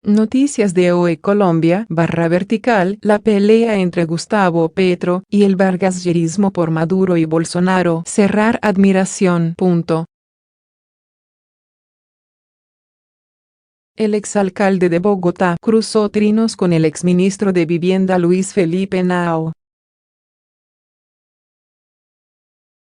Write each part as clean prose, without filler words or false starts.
Noticias de hoy Colombia /vertical. La pelea entre Gustavo Petro y el vargasyerismo por Maduro y Bolsonaro. Cerrar admiración. El exalcalde de Bogotá cruzó trinos con el exministro de Vivienda Luis Felipe Henao.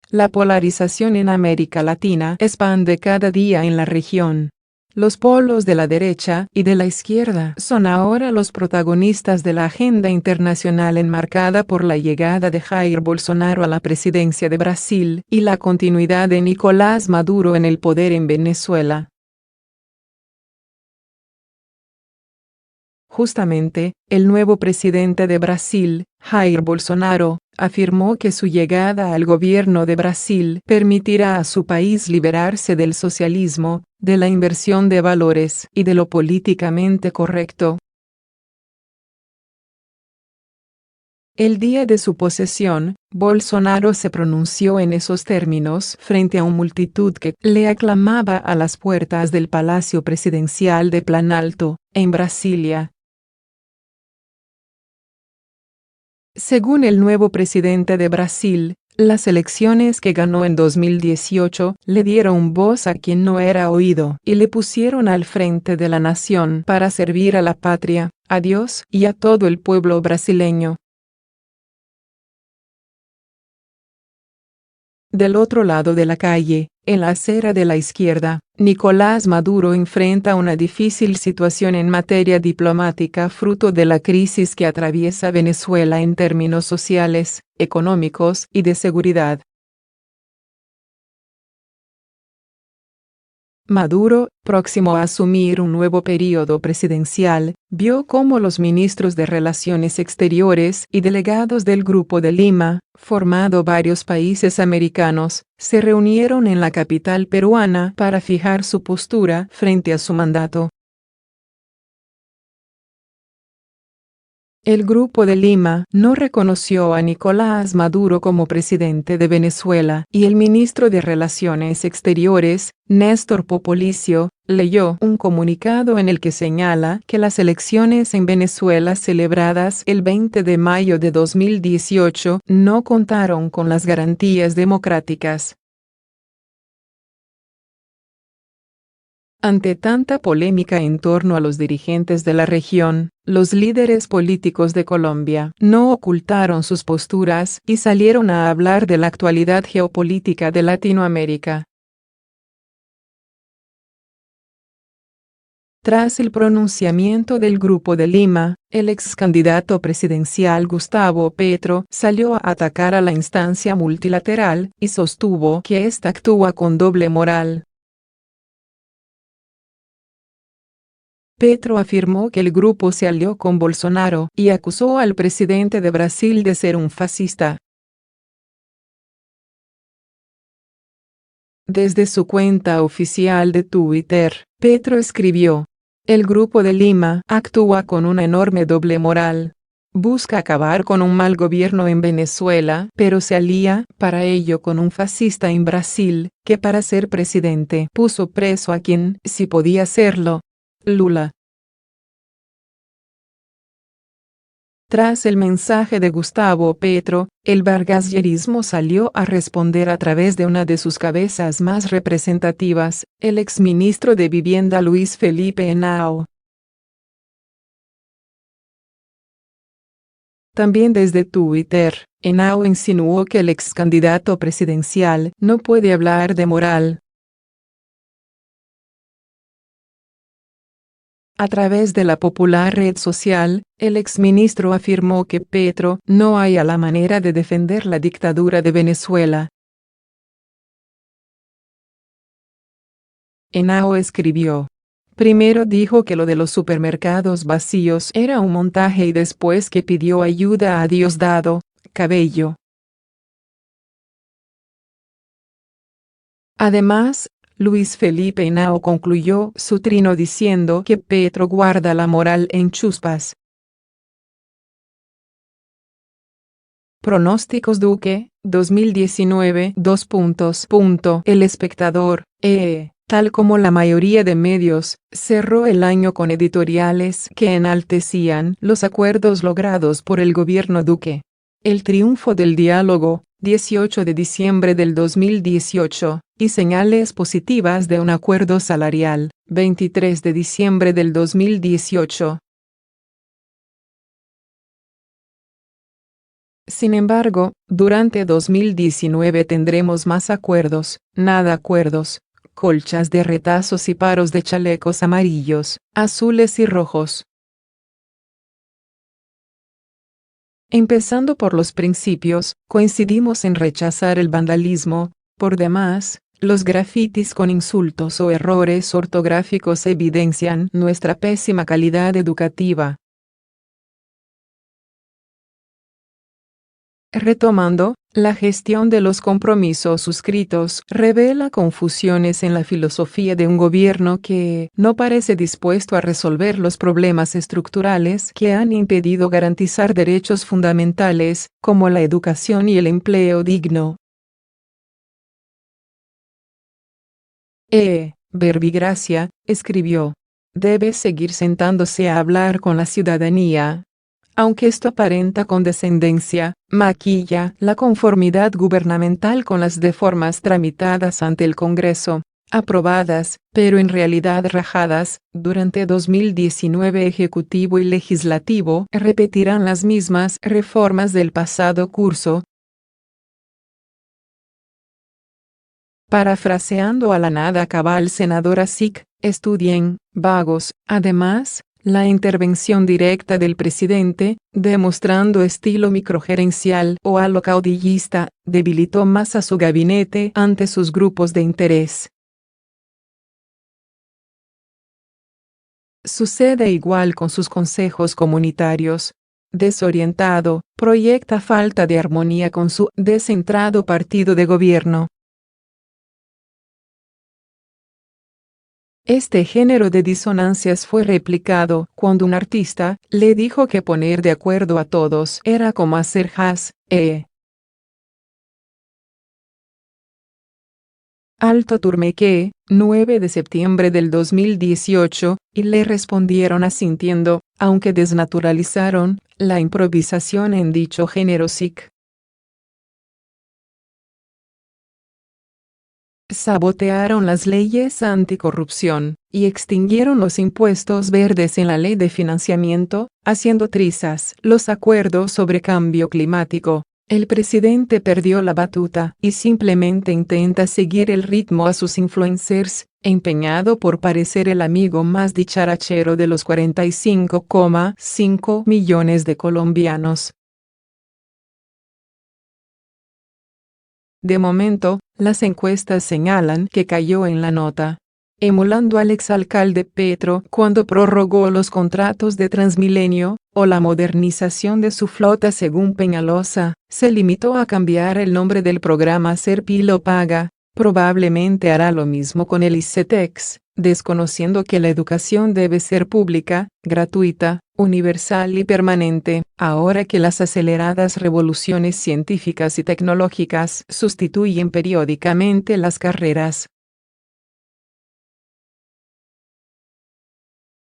La polarización en América Latina expande cada día en la región. Los polos de la derecha y de la izquierda son ahora los protagonistas de la agenda internacional enmarcada por la llegada de Jair Bolsonaro a la presidencia de Brasil y la continuidad de Nicolás Maduro en el poder en Venezuela. Justamente, el nuevo presidente de Brasil, Jair Bolsonaro, afirmó que su llegada al gobierno de Brasil permitirá a su país liberarse del socialismo, de la inversión de valores y de lo políticamente correcto. El día de su posesión, Bolsonaro se pronunció en esos términos frente a una multitud que le aclamaba a las puertas del Palacio Presidencial de Planalto, en Brasilia. Según el nuevo presidente de Brasil, las elecciones que ganó en 2018 le dieron voz a quien no era oído y le pusieron al frente de la nación para servir a la patria, a Dios y a todo el pueblo brasileño. Del otro lado de la calle, en la acera de la izquierda, Nicolás Maduro enfrenta una difícil situación en materia diplomática fruto de la crisis que atraviesa Venezuela en términos sociales, económicos y de seguridad. Maduro, próximo a asumir un nuevo periodo presidencial, vio cómo los ministros de Relaciones Exteriores y delegados del Grupo de Lima, formado varios países americanos, se reunieron en la capital peruana para fijar su postura frente a su mandato. El Grupo de Lima no reconoció a Nicolás Maduro como presidente de Venezuela y el ministro de Relaciones Exteriores, Néstor Popolicio, leyó un comunicado en el que señala que las elecciones en Venezuela celebradas el 20 de mayo de 2018 no contaron con las garantías democráticas. Ante tanta polémica en torno a los dirigentes de la región, los líderes políticos de Colombia no ocultaron sus posturas y salieron a hablar de la actualidad geopolítica de Latinoamérica. Tras el pronunciamiento del Grupo de Lima, el ex candidato presidencial Gustavo Petro salió a atacar a la instancia multilateral y sostuvo que ésta actúa con doble moral. Petro afirmó que el grupo se alió con Bolsonaro y acusó al presidente de Brasil de ser un fascista. Desde su cuenta oficial de Twitter, Petro escribió: "El Grupo de Lima actúa con una enorme doble moral. Busca acabar con un mal gobierno en Venezuela, pero se alía para ello con un fascista en Brasil, que para ser presidente puso preso a quien, si podía hacerlo, Lula". Tras el mensaje de Gustavo Petro, el vargasyerismo salió a responder a través de una de sus cabezas más representativas, el exministro de Vivienda Luis Felipe Henao. También desde Twitter, Henao insinuó que el ex candidato presidencial no puede hablar de moral. A través de la popular red social, el exministro afirmó que Petro no halla la manera de defender la dictadura de Venezuela. Henao escribió: "Primero dijo que lo de los supermercados vacíos era un montaje y después que pidió ayuda a Diosdado Cabello. Además, Luis Felipe Henao concluyó su trino diciendo que Petro guarda la moral en chuspas. Pronósticos Duque, 2019. El Espectador, tal como la mayoría de medios, cerró el año con editoriales que enaltecían los acuerdos logrados por el gobierno Duque. El triunfo del diálogo, 18 de diciembre del 2018, y señales positivas de un acuerdo salarial, 23 de diciembre del 2018. Sin embargo, durante 2019 tendremos más acuerdos, nada acuerdos, colchas de retazos y paros de chalecos amarillos, azules y rojos. Empezando por los principios, coincidimos en rechazar el vandalismo. Por demás, los grafitis con insultos o errores ortográficos evidencian nuestra pésima calidad educativa. Retomando, la gestión de los compromisos suscritos revela confusiones en la filosofía de un gobierno que no parece dispuesto a resolver los problemas estructurales que han impedido garantizar derechos fundamentales, como la educación y el empleo digno. Verbigracia, escribió. Debe seguir sentándose a hablar con la ciudadanía. Aunque esto aparenta condescendencia, maquilla la conformidad gubernamental con las reformas tramitadas ante el Congreso, aprobadas, pero en realidad rajadas. Durante 2019 Ejecutivo y Legislativo repetirán las mismas reformas del pasado curso. Parafraseando a la nada cabal senadora SIC, estudien, vagos. Además, la intervención directa del presidente, demostrando estilo microgerencial o a lo caudillista, debilitó más a su gabinete ante sus grupos de interés. Sucede igual con sus consejos comunitarios. Desorientado, proyecta falta de armonía con su descentrado partido de gobierno. Este género de disonancias fue replicado cuando un artista le dijo que poner de acuerdo a todos era como hacer jazz. Alto Turmeque, 9 de septiembre del 2018, y le respondieron asintiendo, aunque desnaturalizaron la improvisación en dicho género SIC. Sabotearon las leyes anticorrupción, y extinguieron los impuestos verdes en la ley de financiamiento, haciendo trizas los acuerdos sobre cambio climático. El presidente perdió la batuta y simplemente intenta seguir el ritmo a sus influencers, empeñado por parecer el amigo más dicharachero de los 45,5 millones de colombianos. De momento, las encuestas señalan que cayó en la nota, emulando al exalcalde Petro cuando prorrogó los contratos de Transmilenio, o la modernización de su flota. Según Peñalosa, se limitó a cambiar el nombre del programa Serpilo Paga. Probablemente hará lo mismo con el ICETEX, desconociendo que la educación debe ser pública, gratuita, universal y permanente, ahora que las aceleradas revoluciones científicas y tecnológicas sustituyen periódicamente las carreras.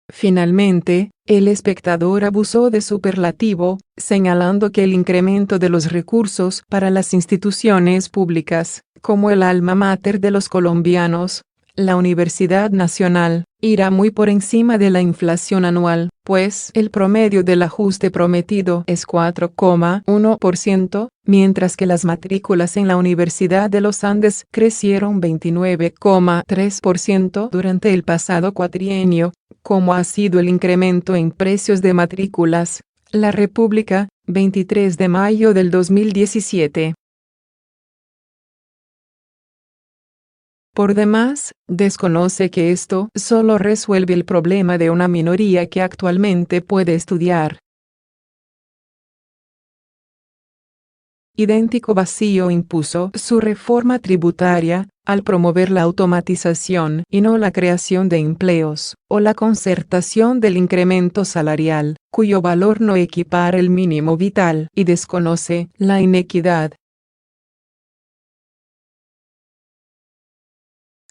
Finalmente, El Espectador abusó de superlativo, señalando que el incremento de los recursos para las instituciones públicas, como el alma mater de los colombianos, la Universidad Nacional, irá muy por encima de la inflación anual, pues el promedio del ajuste prometido es 4,1%, mientras que las matrículas en la Universidad de los Andes crecieron 29,3% durante el pasado cuatrienio. ¿Cómo ha sido el incremento en precios de matrículas? La República, 23 de mayo del 2017. Por demás, desconoce que esto solo resuelve el problema de una minoría que actualmente puede estudiar. Idéntico vacío impuso su reforma tributaria, al promover la automatización y no la creación de empleos, o la concertación del incremento salarial, cuyo valor no equipara el mínimo vital, y desconoce la inequidad.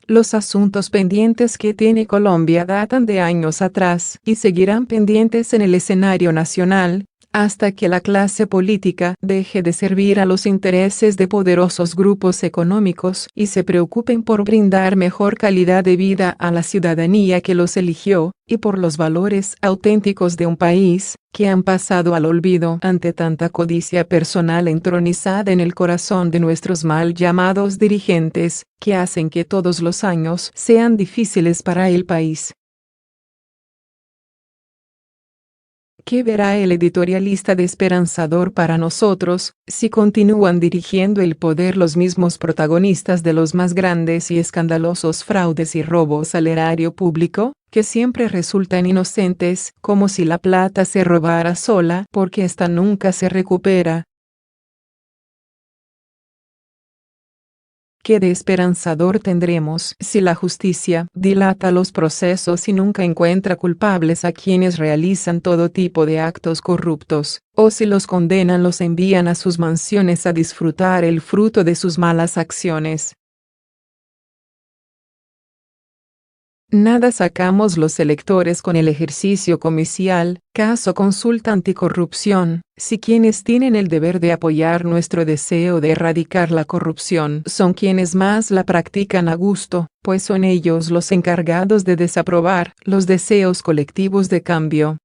Los asuntos pendientes que tiene Colombia datan de años atrás y seguirán pendientes en el escenario nacional, hasta que la clase política deje de servir a los intereses de poderosos grupos económicos y se preocupen por brindar mejor calidad de vida a la ciudadanía que los eligió, y por los valores auténticos de un país, que han pasado al olvido ante tanta codicia personal entronizada en el corazón de nuestros mal llamados dirigentes, que hacen que todos los años sean difíciles para el país. ¿Qué verá el editorialista de esperanzador para nosotros, si continúan dirigiendo el poder los mismos protagonistas de los más grandes y escandalosos fraudes y robos al erario público, que siempre resultan inocentes, como si la plata se robara sola, porque ésta nunca se recupera? ¿Qué de esperanzador tendremos si la justicia dilata los procesos y nunca encuentra culpables a quienes realizan todo tipo de actos corruptos, o si los condenan los envían a sus mansiones a disfrutar el fruto de sus malas acciones? Nada sacamos los electores con el ejercicio comicial, caso consulta anticorrupción, si quienes tienen el deber de apoyar nuestro deseo de erradicar la corrupción son quienes más la practican a gusto, pues son ellos los encargados de desaprobar los deseos colectivos de cambio.